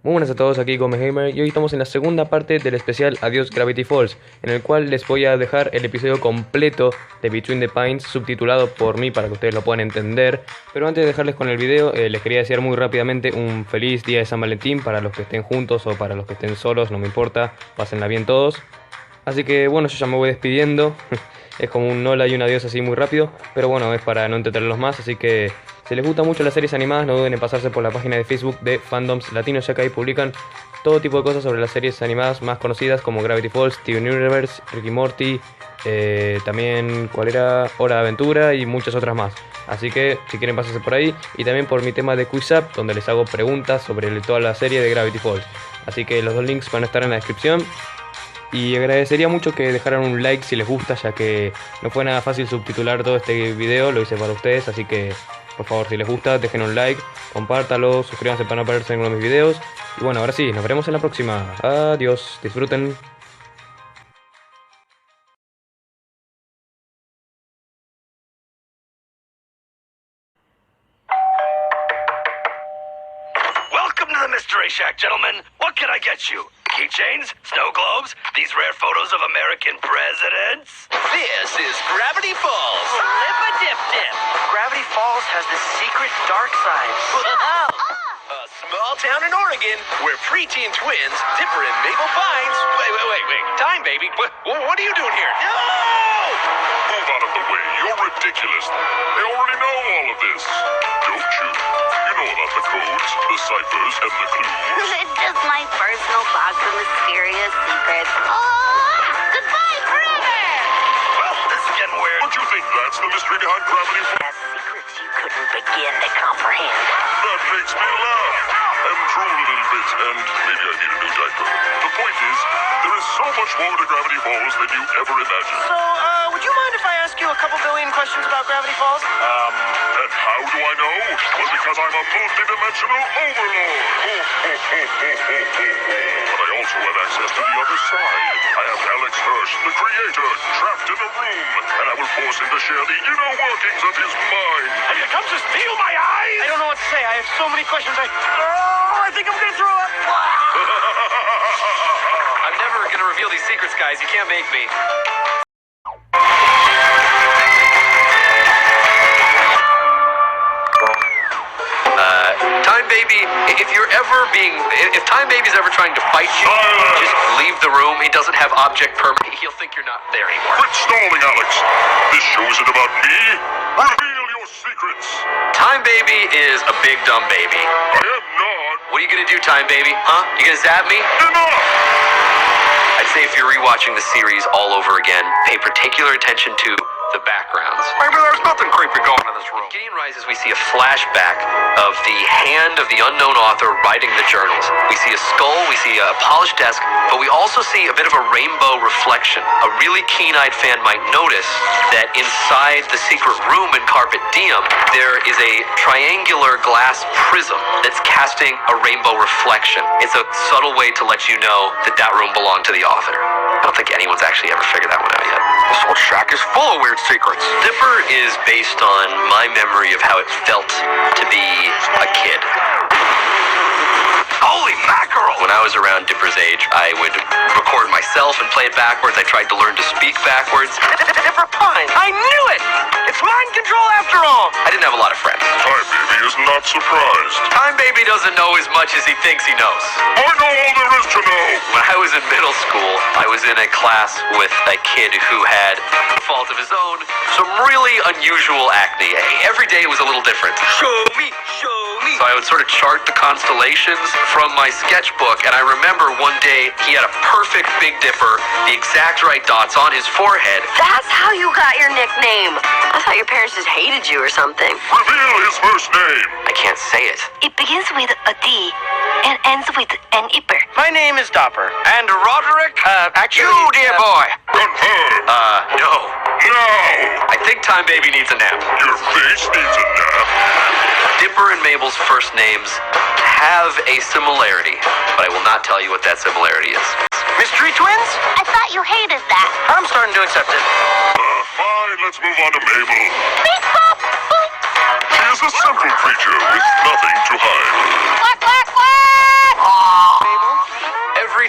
Muy buenas a todos, aquí Gamer y hoy estamos en la segunda parte del especial Adiós Gravity Falls, en el cual les voy a dejar el episodio completo de Between the Pines, subtitulado por mí para que ustedes lo puedan entender. Pero antes de dejarles con el video, les quería desear muy rápidamente un feliz día de San Valentín para los que estén juntos o para los que estén solos, no me importa, pásenla bien todos. Así que bueno, yo ya me voy despidiendo, es como un hola y un adiós así muy rápido, pero bueno, es para no entretenerlos más, así que si les gustan mucho las series animadas, no duden en pasarse por la página de Facebook de Fandoms Latinos, ya que ahí publican todo tipo de cosas sobre las series animadas más conocidas como Gravity Falls, Steven Universe, Ricky Morty, también ¿cuál era? Hora de Aventura y muchas otras más. Así que si quieren pasarse por ahí, y también por mi tema de Quiz Up, donde les hago preguntas sobre toda la serie de Gravity Falls. Así que los dos links van a estar en la descripción. Y agradecería mucho que dejaran un like si les gusta, ya que no fue nada fácil subtitular todo este video, lo hice para ustedes, así que por favor, si les gusta, dejen un like, compártalo, suscríbanse para no perderse ninguno de mis videos. Y bueno, ahora sí, nos veremos en la próxima. Adiós, disfruten. Welcome to the Mystery Shack, gentlemen. What can I get you? Keychains? Snow globes? These rare photos of American presidents? This is Gravity Falls. Flip-a-dip-dip. Gravity Falls has this secret dark side. A small town in Oregon where preteen twins, Dipper and Mabel Pines. Wait. Time, baby. What are you doing here? No! Move out of the way. You're ridiculous. They already know all of this. Don't you? You know about the codes, the ciphers, and the clues. It's just my personal box of mysterious secrets. Goodbye forever! Well, this is getting weird. Don't you think that's the mystery behind Gravity Falls? As secrets you couldn't begin to comprehend. That makes me laugh. And drool a little bit, and maybe I need a new diaper. The point is, there is so much more to Gravity Falls than you ever imagined. So, would you mind if I ask you a couple billion questions about Gravity Falls? And how do I know? Well, because I'm a multi-dimensional overlord. But I also have access to the other side. I have Alex Hirsch, the creator, trapped in a room, and I will force him to share the inner workings of his mind. Have you come to steal my eyes? I don't know what to say. I have so many questions. I think I'm gonna throw up. I'm never gonna reveal these secrets, guys. You can't make me. Time Baby, if Time Baby's ever trying to fight you, just leave the room. He doesn't have object permanent. He'll think you're not there anymore. Quit stalling, Alex. This show isn't about me. Reveal your secrets. Time Baby is a big dumb baby. I am not. What are you gonna do, Time Baby? Huh? You gonna zap me? Enough! I'd say if you're rewatching the series all over again, pay particular attention to the backgrounds. Maybe there's nothing creepy going in this room. In Gideon Rises, we see a flashback of the hand of the unknown author writing the journals. We see a skull, we see a polished desk, but we also see a bit of a rainbow reflection. A really keen-eyed fan might notice that inside the secret room in Carpet Diem, there is a triangular glass prism that's casting a rainbow reflection. It's a subtle way to let you know that that room belonged to the author. I don't think anyone's actually ever figured that one out yet. This whole shack is full of weird secrets. Dipper is based on my memory of how it felt to be a kid. Holy mackerel! When I was around Dipper's age, I would record myself and play it backwards. I tried to learn to speak backwards. Dipper Pine. I knew it! It's mind control after all. I didn't have a lot of friends. Time Baby is not surprised. Time Baby doesn't know as much as he thinks he knows. I know all there is to know. When I was in middle school, I was in a class with a kid who had, no fault of his own, some really unusual acne. Every day was a little different. Show me. So I would sort of chart the constellations from my sketchbook, and I remember one day he had a perfect Big Dipper, the exact right dots on his forehead. That's how you got your nickname. I thought your parents just hated you or something. Reveal his first name. I can't say it. It begins with a D and ends with an ipper. My name is Dopper. And Roderick? Actually, You, dear boy. Confirm. No. Now. I think Time Baby needs a nap. Your face needs a nap. Dipper and Mabel's first names have a similarity, but I will not tell you what that similarity is. Mystery twins? I thought you hated that. I'm starting to accept it. Fine, let's move on to Mabel. Beep, bop, boop. She is a simple creature with nothing to hide. Quack, quack, quack.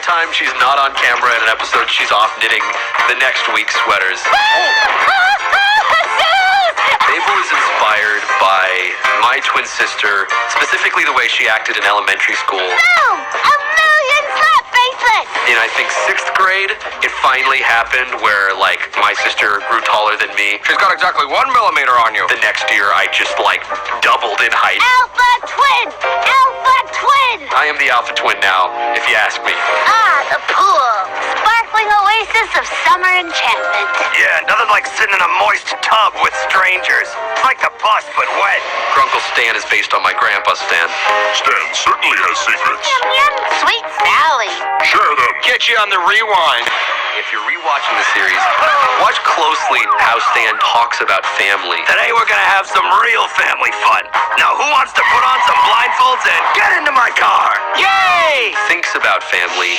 time she's not on camera in an episode, she's off knitting the next week's sweaters. Mabel is inspired by my twin sister, specifically the way she acted in elementary school. Boom! A million slap facelets! In, I think, 6th grade, it finally happened where, like, my sister grew taller than me. She's got exactly 1 millimeter on you. The next year, I just, like, doubled in height. Alpha twin! Alpha twin! I am the alpha twin now, if you ask me. Ah, the pool. Sparkling oasis of summer enchantment. Yeah, nothing like sitting in a moist tub with strangers. It's like the bus, but wet. Grunkle Stan is based on my grandpa Stan. Stan certainly has secrets. Yum yum, sweet Sally. Share them. Get you on the rewind. If you're rewatching the series, watch closely how Stan talks about family. Today we're gonna have some real family fun. Now who wants to put on some blindfolds and get into my car? Yay! Thinks about family,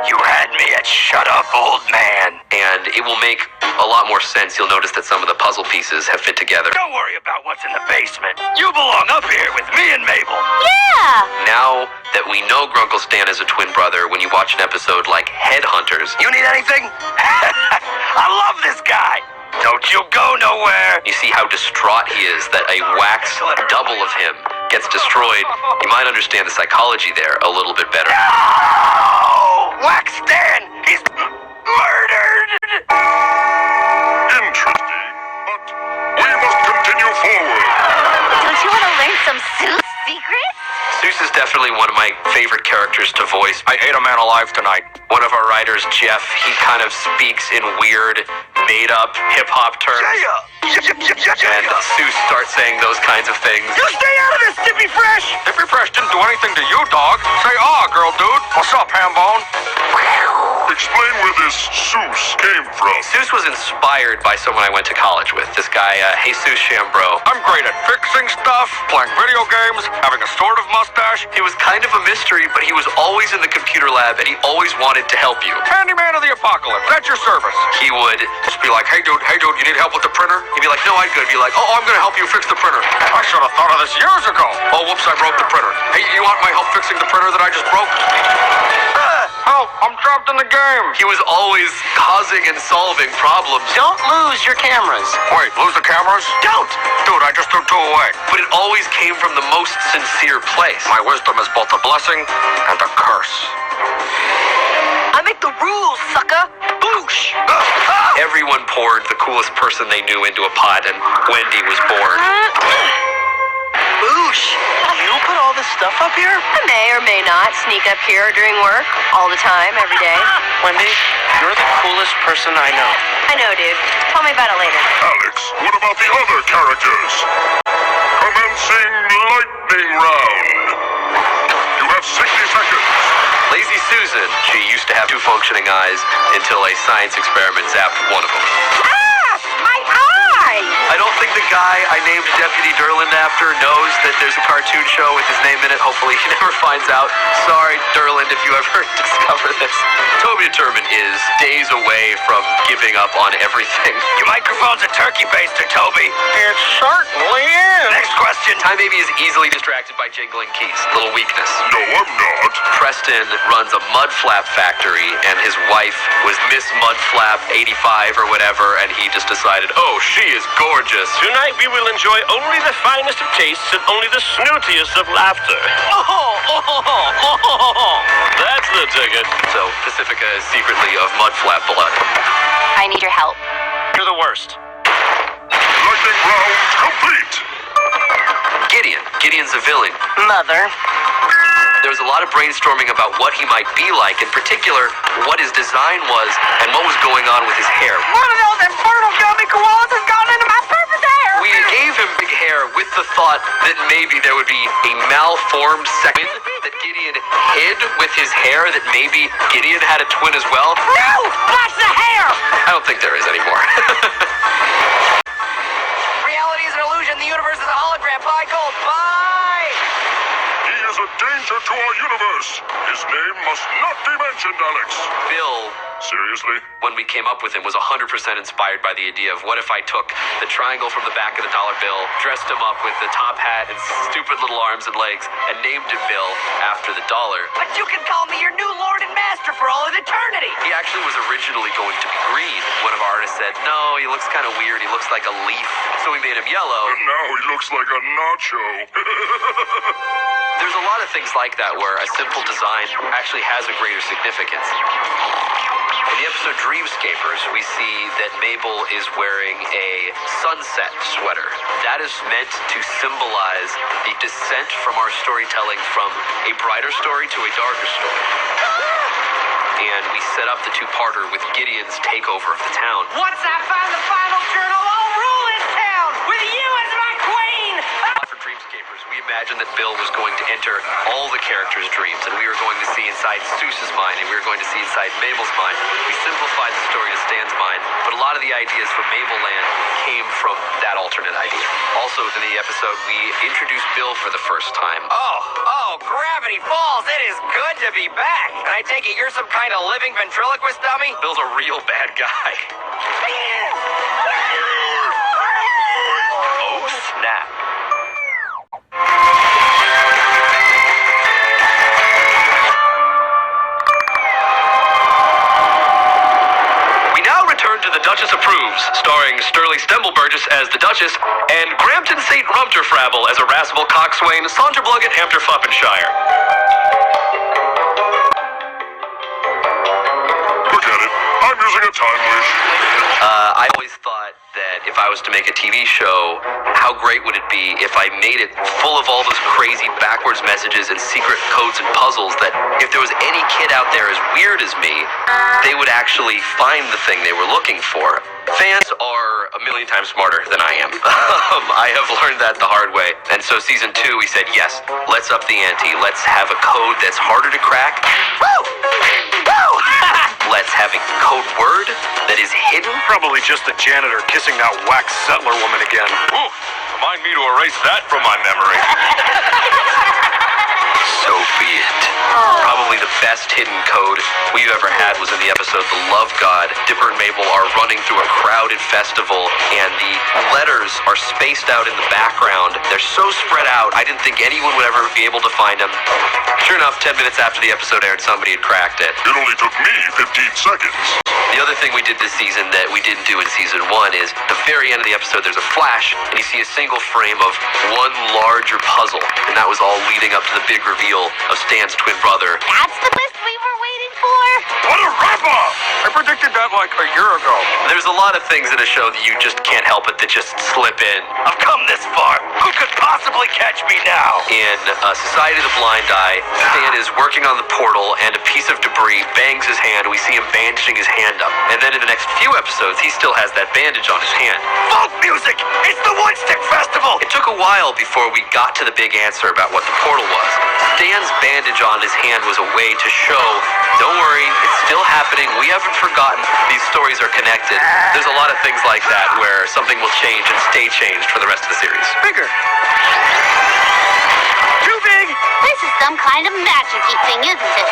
You had me at shut up, old man. and it will make a lot more sense. You'll notice that some of the puzzle pieces have fit together. Don't worry about what's in the basement. You belong up here with me and Mabel. Yeah! Now that we know Grunkle Stan is a twin brother, when you watch an episode like Headhunters, You need anything? I love this guy. Don't you go nowhere. you see how distraught he is that a wax double of him gets destroyed. You might understand the psychology there a little bit better. Oh, Wax Stan, he's murdered. Interesting, but we must continue forward. Don't you want to learn some Sue's secrets? Zeus is definitely one of my favorite characters to voice. I ate a man alive tonight. One of our writers, Jeff, he kind of speaks in weird, made-up hip-hop terms. And Zeus starts saying those kinds of things. You stay out of this, Stiffy Fresh. Stiffy Fresh didn't do anything to you, dog. Say, girl, dude. What's up, Hambone? Explain where this Zeus came from. Zeus was inspired by someone I went to college with, this guy, Jesus Chambreau. I'm great at fixing stuff, playing video games, having a sort of mustache. He was kind of a mystery, but he was always in the computer lab, and he always wanted to help you. Handyman of the apocalypse, at your service. He would Just be like, hey, dude, you need help with the printer? he'd be like, no, I'm good. He'd be like, oh, I'm gonna help you fix the printer. I should have thought of this years ago. Oh, whoops, I broke the printer. Hey, you want my help fixing the printer that I just broke? Help, I'm trapped in the game. He was always causing and solving problems. Don't lose your cameras. Wait, lose the cameras? Don't. Dude, I just threw 2 away. But it always came from the most sincere place. My wisdom is both a blessing and a curse. I make the rules, sucker. Boosh. Everyone poured the coolest person they knew into a pot, and Wendy was born. Boosh. You put all this stuff up here? I may or may not sneak up here during work, all the time, every day. Wendy, you're the coolest person I know. I know, dude. Tell me about it later. Alex, what about the other characters? Commencing lightning round. You have 60 seconds. Lazy Susan, she used to have 2 functioning eyes until a science experiment zapped one of them. Ah! My eye! I don't think the guy I named Deputy Durland after knows that there's a cartoon show with his name in it. Hopefully he never finds out. Sorry, Durland, if you ever discover this. Toby Determined is days away from giving up on everything. Your microphone's a turkey baster, Toby. It certainly is. Next question. Time Baby is easily distracted by jingling keys. Little weakness. No, I'm not. Preston runs a mud flap factory, and his wife was Miss Mud Flap 85 or whatever, and he just decided, oh, she is gorgeous. Tonight we will enjoy only the finest of tastes and only the snootiest of laughter. That's the ticket. So Pacifica is secretly of mud flap blood. I need your help. You're the worst. Lightning round complete. Gideon's a villain. Mother. There was a lot of brainstorming about what he might be like, in particular, what his design was and what was going on with his hair. One of those infernal gummy koalas has gone into my perfect hair! We gave him big hair with the thought that maybe there would be a malformed second that Gideon hid with his hair, that maybe Gideon had a twin as well. No! That's the hair! I don't think there is anymore. Reality is an illusion. The universe is a hologram. Bye, Gold. Bye. He is a danger to our universe. His name must not be mentioned, Alex. Bill Seriously? When we came up with him was 100% inspired by the idea of what if I took the triangle from the back of the dollar bill, dressed him up with the top hat and stupid little arms and legs, and named him Bill after the dollar. But you can call me your new lord and master for all of eternity. He actually was originally going to be green. One of our artists said, no, he looks kind of weird. He looks like a leaf. So we made him yellow. And now he looks like a nacho. There's a lot of things like that where a simple design actually has a greater significance. In the episode Dreamscapers, we see that Mabel is wearing a sunset sweater. That is meant to symbolize the descent from our storytelling from a brighter story to a darker story. And we set up the two-parter with Gideon's takeover of the town. Once I find the final journal, I'll rule this town with you as my queen. For Dreamscapers, we imagined that Bill was going to enter all the characters' dreams, and we were going to see inside Seuss's mind, and we were going to see inside Mabel's mind. We simplified the story to Stan's mind, but a lot of the ideas for Mabelland came from that alternate idea. Also, within the episode, we introduced Bill for the first time. Oh, Gravity Falls, it is good to be back. And I take it you're some kind of living ventriloquist dummy? Bill's a real bad guy. Oh, snap. To The Duchess Approves, starring Sturley Stemble-Burgess as the Duchess and Grampton St. Rumterfravel as a irascible coxswain, Saunterblugget Hampshire. Forget it. I'm using a time wish. I always thought that if I was to make a TV show, how great would it be if I made it full of all those crazy backwards messages and secret codes and puzzles that if there was any kid out there as weird as me, they would actually find the thing they were looking for. Fans are a million times smarter than I am. I have learned that the hard way. And so season 2, we said, yes, let's up the ante. Let's have a code that's harder to crack. Woo! Woo! Let's have a code word that is hidden. Probably just the janitor kissing that whack settler woman again. Ooh, remind me to erase that from my memory. So be it. Probably the best hidden code we've ever had was in the episode The Love God. Dipper and Mabel are running through a crowded festival, and the letters are spaced out in the background. They're so spread out, I didn't think anyone would ever be able to find them. Sure enough, 10 minutes after the episode aired, somebody had cracked it. It only took me 15 seconds. The other thing we did this season that we didn't do in season 1 is the very end of the episode, there's a flash, and you see a single frame of one larger puzzle, and that was all leading up to the big reveal of Stan's twin brother. That's the twist we were waiting for. What a wrap-up! I predicted that like a year ago. There's a lot of things in a show that you just can't help it that just slip in. I've come this far. Who could possibly catch me now? In Society of the Blind Eye, Stan is working on the portal and a piece of debris bangs his hand. We see him bandaging his hand up. And then in the next few episodes, he still has that bandage on his hand. Folk music! It's the Woodstick Festival! It took a while before we got to the big answer about what the portal was. Stan's bandage on his hand was a way to show, don't worry, it's still happening. We haven't forgotten. These stories are connected. There's a lot of things like that where something will change and stay changed for the rest of the series. Bigger. Too big! This is some kind of magic-y thing, isn't it?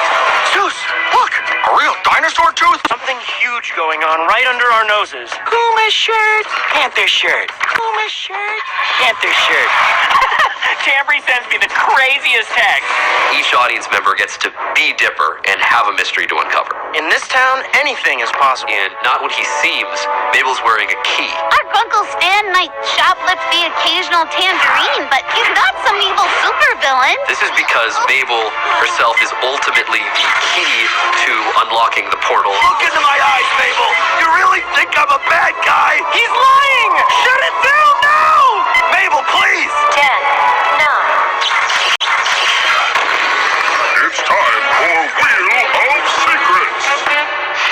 Zeus, look! A real dinosaur tooth? Something huge going on right under our noses. Puma's shirt, Panther's shirt. Puma's shirt, Panther's shirt. Chambry sends me the craziest text. Each audience member gets to be Dipper and have a mystery to uncover. In this town, anything is possible. And not what he seems, Mabel's wearing a key. Our Uncle Stan might shoplift the occasional tangerine, but he's not some evil supervillain. This is because Mabel herself is ultimately the key to unlocking the portal. Look into my eyes, Mabel. You really think I'm a bad guy? He's lying! Shut it down now! Mabel, please! 10, 9. It's time for Wheel of Secrets.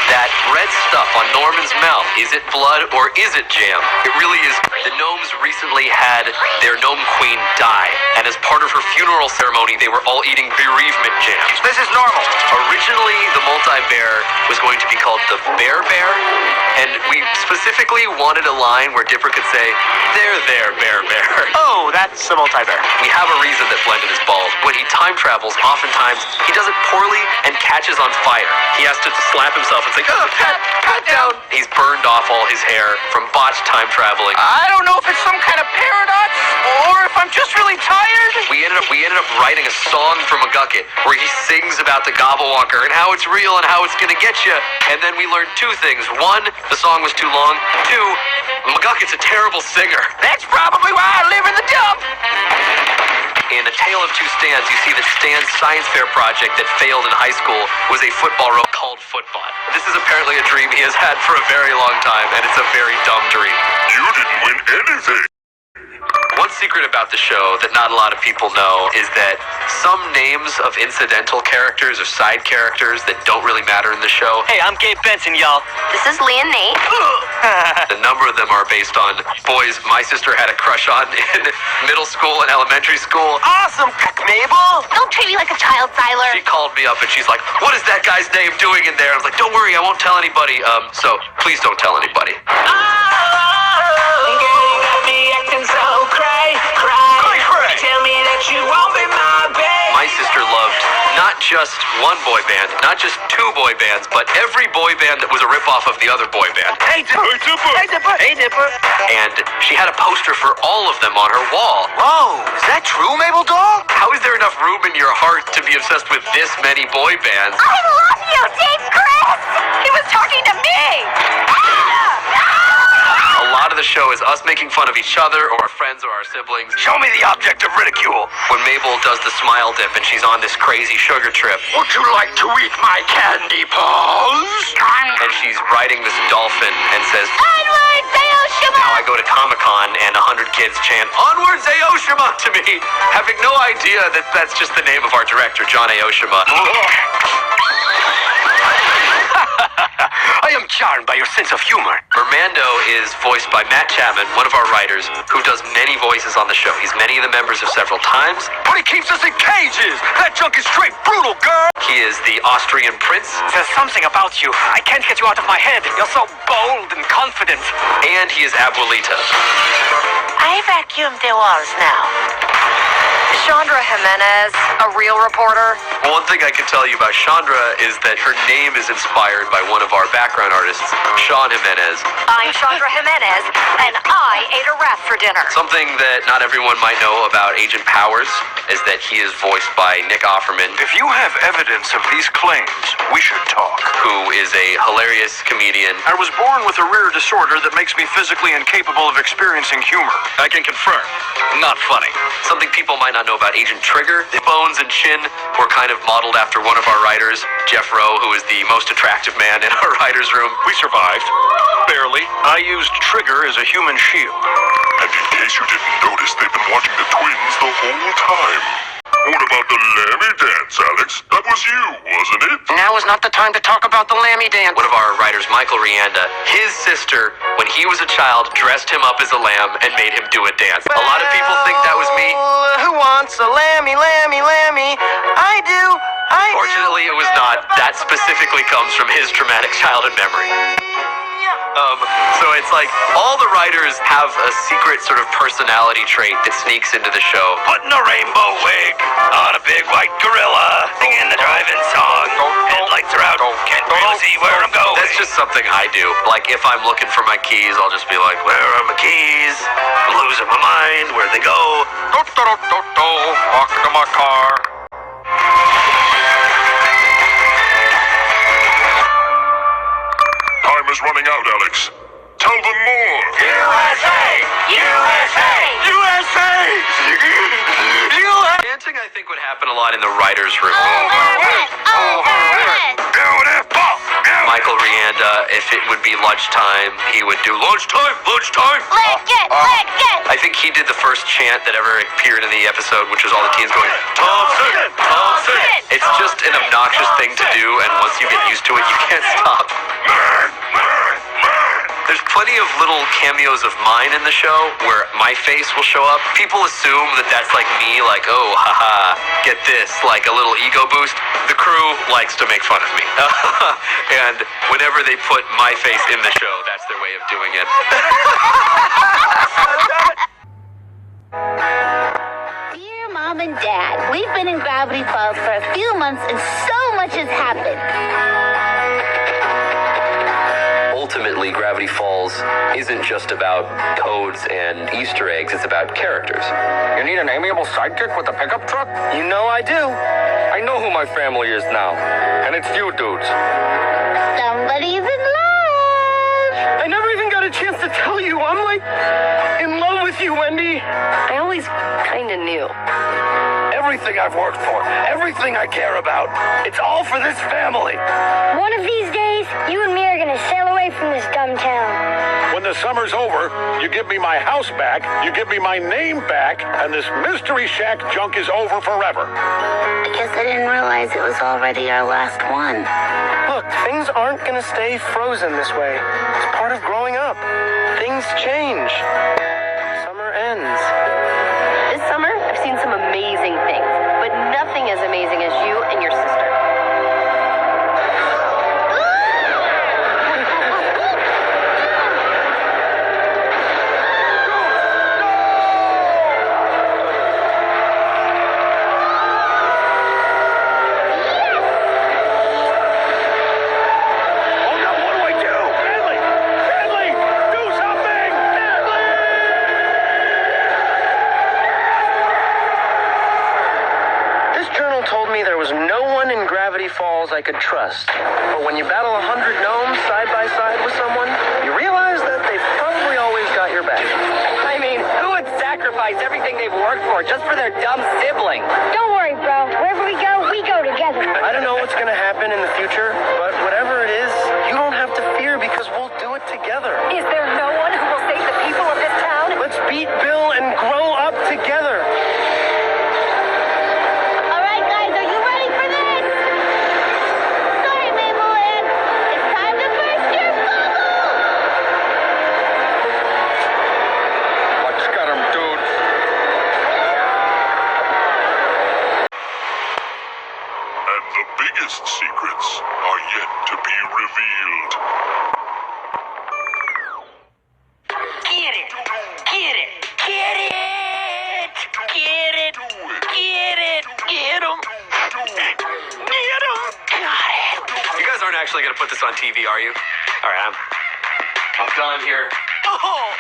That red stuff on Norman's mouth, is it blood or is it jam? It really is. The gnomes recently had their gnome queen die, and as part of her funeral ceremony, they were all eating bereavement jams. This is normal. Originally, the multi anti-bear was going to be called the Bear Bear, and we specifically wanted a line where Dipper could say, "There, Bear Bear." Oh, that's a multi-bear. We have a reason that Blendon is bald. When he time travels, oftentimes he does it poorly and catches on fire. He has to slap himself and say, "Oh, pat down." He's burned off all his hair from botched time traveling. I don't know if it's some kind of paradox or if I'm just really tired. We ended up writing a song for McGucket where he sings about the Gobblewalker and how it's real and how it's gonna get you. And then we learned two things. One, the song was too long. Two, McGucket's a terrible singer. That's probably why I live in the dump. In A Tale of Two Stans, you see that Stan's science fair project that failed in high school was a football rope called Footbot. This is apparently a dream he has had for a very long time, and it's a very dumb dream. You didn't win anything. One secret about the show that not a lot of people know is that some names of incidental characters or side characters that don't really matter in the show, Hey, I'm Gabe Benson, y'all. This is Lee and Nate. the number of them are based on boys my sister had a crush on in middle school and elementary school. Awesome, Mabel. Don't treat me like a child, Tyler. She called me up and she's like, "What is that guy's name doing in there?" I was like, "Don't worry, I won't tell anybody." So please don't tell anybody. Tell me that you won't be my babe. My sister loved not just one boy band, not just two boy bands, but every boy band that was a ripoff of the other boy band. Hey, Dipper. Hey, Dipper. Hey, Dipper. Hey, Dipper. And she had a poster for all of them on her wall. Whoa, is that true, Mabel Dog? How is there enough room in your heart to be obsessed with this many boy bands? I love you, Dave Chris. He was talking to me. A lot of the show is us making fun of each other or our friends or our siblings. Show me the object of ridicule. When Mabel does the smile dip and she's on this crazy sugar trip, Would you like to eat my candy paws? and she's riding this dolphin and says, Onwards, Aoshima. "Now I go to Comic-Con and 100 kids chant, 'Onwards, Aoshima,' to me," having no idea that that's just the name of our director, John Aoshima. I am charmed by your sense of humor. Mermando is voiced by Matt Chapman, one of our writers, who does many voices on the show. He's many of the members of several times. But he keeps us in cages. That junk is straight brutal, girl. He is the Austrian prince, There's something about you. I can't get you out of my head. You're so bold and confident. and he is Abuelita. I vacuumed the walls now. Chandra Jimenez, a real reporter. One thing I can tell you about Chandra is that her name is inspired by one of our background artists, Sean Jimenez. I'm Chandra Jimenez, and I ate a rat for dinner. Something that not everyone might know about Agent Powers is that he is voiced by Nick Offerman, If you have evidence of these claims, we should talk. who is a hilarious comedian. I was born with a rare disorder that makes me physically incapable of experiencing humor. I can confirm, not funny. Something people might not know about Agent Trigger, the bones and chin were kind of modeled after one of our writers, Jeff Rowe, who is the most attractive man in our writer's room. We survived. Barely. I used Trigger as a human shield. And in case you didn't notice, they've been watching the twins the whole time. What about the Lammy dance, Alex? That was you, wasn't it? Now is not the time to talk about the Lammy dance. One of our writers, Michael Rianda, his sister, when he was a child, dressed him up as a lamb and made him do a dance. A lot of people think that was me. Who wants a lammy, lammy, lammy? I do. Fortunately, it was not. That specifically comes from his traumatic childhood memory. So it's like all the writers have a secret sort of personality trait that sneaks into the show. Putting a rainbow wig on a big white gorilla, singing the drive-in song. Headlights are out, can't really see where I'm going. That's just something I do. Like if I'm looking for my keys, I'll just be like, "Where are my keys? I'm losing my mind. Where'd they go?" Walk into my car. Time is running out, Alex. Tell them more. USA! USA! USA! Dancing, I think, would happen a lot in the writer's room. Beautiful! Michael Rianda, if it would be lunchtime, he would do lunchtime. Let's get. I think he did the first chant that ever appeared in the episode, which was all the teens going, Thompson! It's just an obnoxious thing to do, and once you get used to it, you can't stop. There's plenty of little cameos of mine in the show where my face will show up. People assume that that's like me, like, oh, haha, get this, like a little ego boost. The crew likes to make fun of me. And whenever they put my face in the show, that's their way of doing it. Dear Mom and Dad, we've been in Gravity Falls for a few months and so much has happened. Ultimately, Gravity Falls isn't just about codes and Easter eggs, it's about characters. You need an amiable sidekick with a pickup truck? You know I do. I know who my family is now, and it's you dudes. Somebody's in love. I never even got a chance to tell you. I'm like in love with you, Wendy. I always kind of knew. Everything I've worked for, everything I care about, it's all for this family. One of these days, you and me are gonna sail away from this dumb town. When the summer's over, you give me my house back, you give me my name back, and this Mystery Shack junk is over forever. I guess I didn't realize it was already our last one. Look, things aren't gonna stay frozen this way. It's part of growing up. Things change. Summer ends. This summer, I've seen some amazing things, but nothing as amazing as you and your sister. Falls I could trust. But when you battle 100 gnomes side by side with someone, you realize that they've probably always got your back. I mean, who would sacrifice everything they've worked for just for their dumb sibling? Don't worry, bro. Wherever we go together. I don't know what's gonna happen in the future, but whatever it is, you don't have to fear because we'll do it together. Is there no one who will save the people of this town? Let's beat Bill and grow up together. Secrets are yet to be revealed. Get it! Get it! Get it! Get it! Get it! Get 'em! Get 'em! Got it! You guys aren't actually going to put this on TV, are you? All right, I'm done here. Oh!